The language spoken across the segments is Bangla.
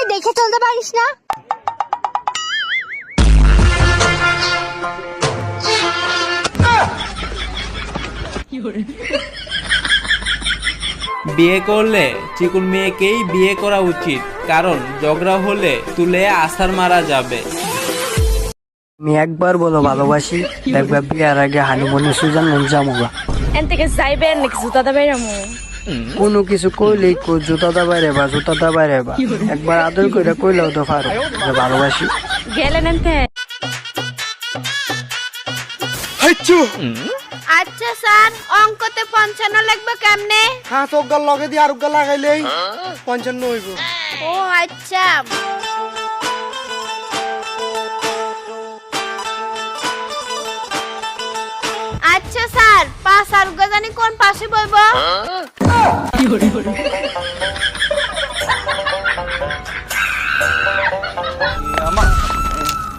ভাই দেখে চলতে পারিস না? বিয়ে করলে চিকুন মেয়েকেই বিয়ে করা উচিত, কারণ ঝগড়া হলে তুলে আছাড় মারা যাবে। আমি একবার বলো ভালোবাসি, দেখবা বিয়ার আগে হানিমুনে সুইজারল্যান্ড যামুগা। এন থেকে যাইবেন নাকি জুতা দেবে রামু? কোনো কিছু কইলেই কো জুতা দা বাইরে বা জুতা দা বাইরে বা, একবার আদর কইরা কইলেও তো পারো যে ভালোবাসি। গেলেন এনতে। আচ্ছা স্যার, অঙ্কতে 55 লিখবো কেমনে? হ্যাঁ, চোখগাল লগে দিয়ে আর গাল লাগাইলেই 55 হইব। ও আচ্ছা। আচ্ছা স্যার, 5 আর জানি কোন পাশে বইব?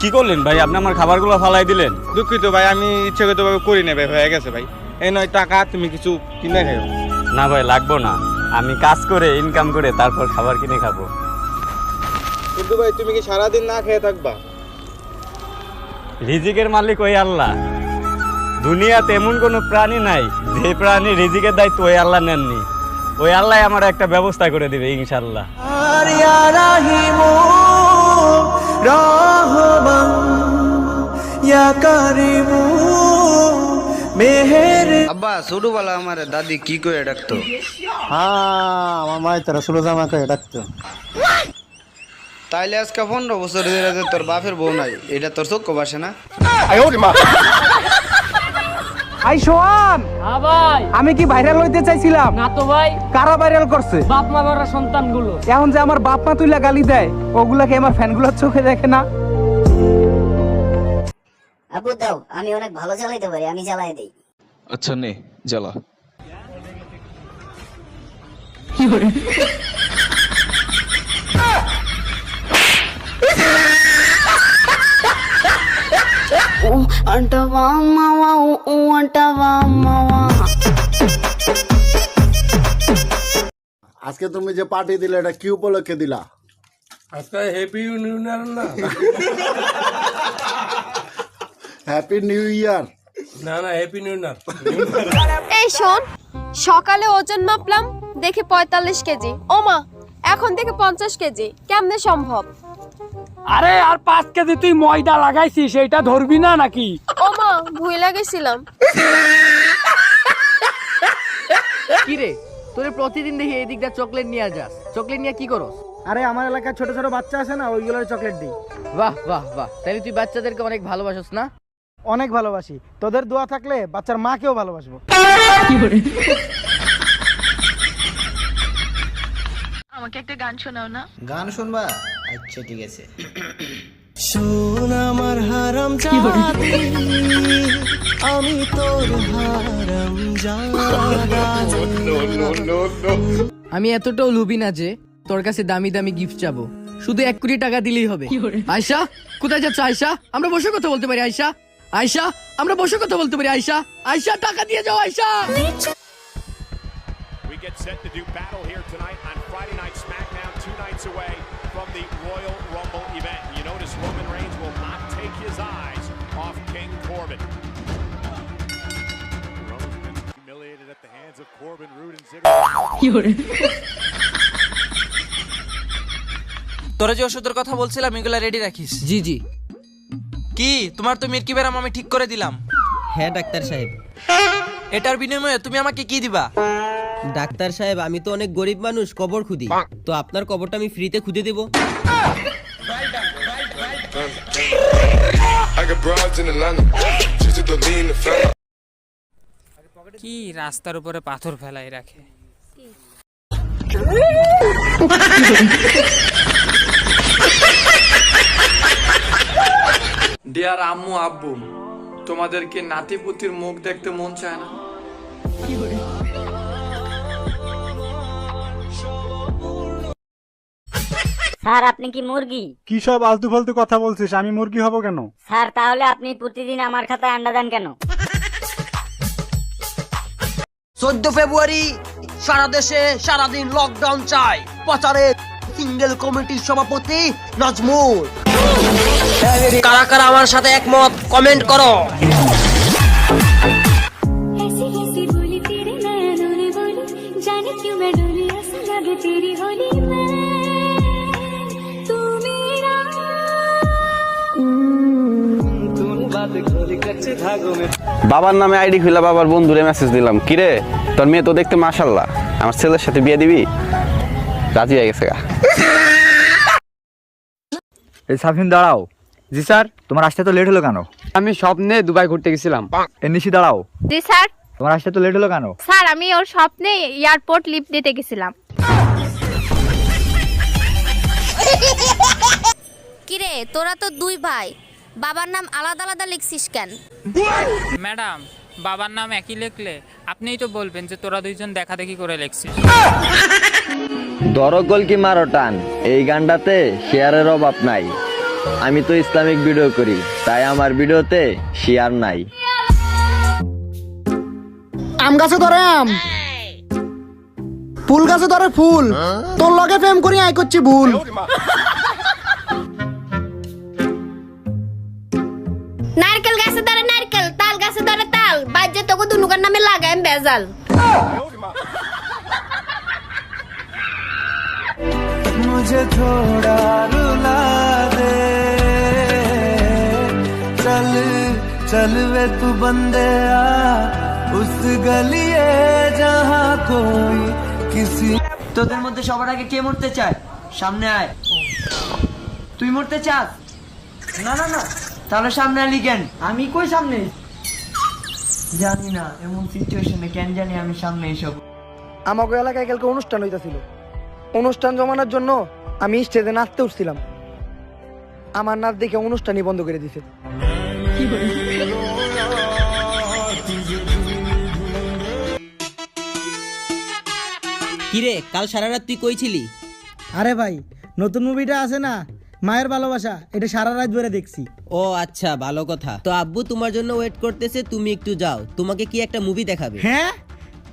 কি করলেন ভাই? আপনি আমার খাবারগুলো ফালাই দিলেন। দুঃখিত ভাই, আমি ইচ্ছাকৃত ভাবে করি না ভাই, হয়ে গেছে ভাই। এই নয় টাকা, তুমি কিছু কিনে খাও। না ভাই, লাগবো না। আমি কাজ করে ইনকাম করে তারপর খাবার কিনে খাবো। কিন্তু ভাই তুমি কি সারাদিন না খেয়ে থাকবা? রিজিকের মালিক ওই আল্লাহ। দুনিয়াতে এমন কোনো প্রাণী নাই যে প্রাণী রিজিকের দায়িত্ব ওই আল্লাহ নেননি। ওই আল্লাহ আমার একটা ব্যবস্থা করে দিবে ইনশাল্লাহ। আব্বা ছোটবেলা আমার দাদি কি করে ডাকতো? হ্যাঁ, আমার মাই তোরা ষোলো জামা করে ডাকতো। তাইলে আজকে 15 বছর ধরে যে তোর বাপের বউ নাই, এটা তোর চোখ বাসে না? আই সোহান, হ্যাঁ ভাই। আমি কি ভাইরাল হইতে চাইছিলাম? না তো ভাই। কারা ভাইরাল করছে? বাপ মা মারা সন্তানগুলো। এখন যে আমার বাপ মা তুইলা গালি দেয়, ওগুলাকে আমার ফ্যানগুলোর চোখে দেখে না? আপু দাও, আমি অনেক ভালো জ্বালাইতে পারি, আমি জ্বালাই দেই। আচ্ছা নে জ্বালা। আজকে তুমি যে পার্টি দিলে এটা কি উপলক্ষে দিলা? আজকে হ্যাপি ইউনিয়ন না? Happy new year. না না, হ্যাপি নিউ ইয়ার। এই শোন, সকালে ওজন মাপলাম, দেখি 45 কেজি। ওমা, এখন দেখি 50 কেজি। কেমনে সম্ভব? আরে আর 5 কেজি তুই ময়দা লাগাইছিস, সেটা ধরবি না নাকি? ওমা, ভুলে গেছিলাম। কি রে, তোরে প্রতিদিন দেখি এই দিকটা চকলেট নিয়ে যাস। চকলেট নিয়ে কি করস? আরে আমার এলাকায় ছোট ছোট বাচ্চা আছে না, ওইগুলোর চকলেট দিই। বাহ বাহ বাহ, তাহলে তুই বাচ্চাদেরকে অনেক ভালোবাসিস না? অনেক ভালোবাসি। তোদের দোয়া থাকলে বাচ্চার মাকেও ভালোবাসবো। আমাকে একটা গান শোনাও না? গান শুনবা? আচ্ছা ঠিক আছে। শোন আমার হারাম জাদি, আমি তোর হারাম জাদি। আমি এতটাও লুবি না যে তোর কাছে দামি দামি গিফট চাবো। শুধু 1 কোটি টাকা দিলেই হবে। আয়শা, কোথায় যাচ্ছ আয়শা? আমরা বসে কথা বলতে পারি আয়শা? আয়শা, আমরা বসে কথা বলতে পারি আয়শা? আয়শা, টাকা দিয়ে যাও Ayesha. We get set to do battle here tonight on Friday Night SmackDown, 2 nights away from the Royal Rumble event. You notice Roman Reigns will not take his eyes off King Corbin. Roman's been humiliated at the hands of Corbin, Rude and Ziggler. তোরা যে ওষুধের কথা বলছিলাম, এগুলা রেডি রাখিস। জি জি। কি তোমার তো মির্কি বেরাম আমি ঠিক করে দিলাম। হ্যাঁ ডাক্তার সাহেব। এটার বিনিময়ে তুমি আমাকে কি দিবা? ডাক্তার সাহেব, আমি তো অনেক গরিব মানুষ, কবর খুদি। তো আপনার কবরটা আমি ফ্রিতে খুঁজে দেব। কি রাস্তার উপরে পাথর ফেলাই রাখে? ডিয়ার আম্মু আব্বু, তোমাদেরকে নাতিপুতির মুখ দেখতে মন চায় না? স্যার আপনি কি মুরগি? কি সব আলতু ফালতু কথা বলছিস? আমি মুরগি হব কেন? স্যার তাহলে আপনি প্রতিদিন আমার খাতায় আন্ডা দেন কেন? 14 ফেব্রুয়ারি সারা দেশে সারাদিন লকডাউন চাই, প্রচারে সিঙ্গেল কমিটির সভাপতি নাজমুল। কারা কারা আমার সাথে একমত কমেন্ট করো। বাবার নামে আইডি খুলে বাবার বন্ধুরে মেসেজ দিলাম, কিরে তোর মেয়ে তো দেখতে মাশাআল্লাহ, আমার ছেলের সাথে বিয়ে দিবি? রাজি হয়ে গেছে গা। এই সাফিন দাঁড়াও। জি স্যার। তোমার আসতে তো লেট হলো কেন? আমি স্বপ্নে দুবাই ঘুরতে গেছিলাম। নিশি দাঁড়াও। জি স্যার। তোমার আসতে তো লেট হলো কেন? স্যার আমি ওর স্বপ্নে এয়ারপোর্ট লিফট দিতে গেছিলাম। কিরে তোরা তো দুই ভাই, বাবার নাম আলাদা আলাদা লিখছিস কেন? ম্যাডাম, বাবার নাম একই লিখলে আপনিই তো বলবেন যে তোরা দুইজন দেখা দেখি করে লিখছিস। দরগল কি মারো টান, এই গানটাতে শেয়ারের অভাব নাই। আমি তো ইসলামিক ভিডিও করি, তাই আমার ভিডিওতে শেয়ার নাই। আম গাছে ধরে আম, ফুল গাছে ধরে ফুল, তোর লগে প্রেম করি আই করছি ভুল। নারকেল গাছে ধরে নারকেল, তাল গাছে ধরে তাল, বাজে তোকে দুনুকার নামে লাগাই বেজাল। मुझे थोड़ा रुला दे, चल चल वे तू बंदे आ उस गलिए जहाँ कोई किसी। তোদের মধ্যে সবার আগে কে মরতে চায়? সামনে আয়। তুই মরতে চাস? না না না, তাহলে সামনে আলি কেন? আমি কই সামনে? জানি না, এমন সিচুয়েশনে কেন জানি আমি সামনে এসব। আমাকে এলাকায় কালকে অনুষ্ঠান হইতাছিল, অনুষ্ঠান জমানোর জন্য আমি স্টেজে নাচতে উঠছিলাম। আমার নাচ দেখে অনুষ্ঠানই বন্ধ করে দিছে। কিরে কাল সারা রাত তুই কই ছিলি? আরে ভাই, নতুন মুভিটা আছে না মায়ের ভালোবাসা, এটা সারা রাত ধরে দেখছি। ও আচ্ছা, ভালো কথা। তো আব্বু তোমার জন্য ওয়েট করতেছে, তুমি একটু যাও, তোমাকে কি একটা মুভি দেখাবে। হ্যাঁ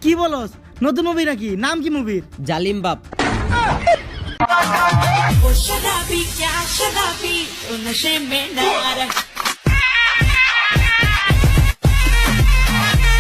কি বলস? নতুন মুভি নাকি? নাম কি মুভির? জালিম বাপ। शराबी क्या शराबी, नशे में न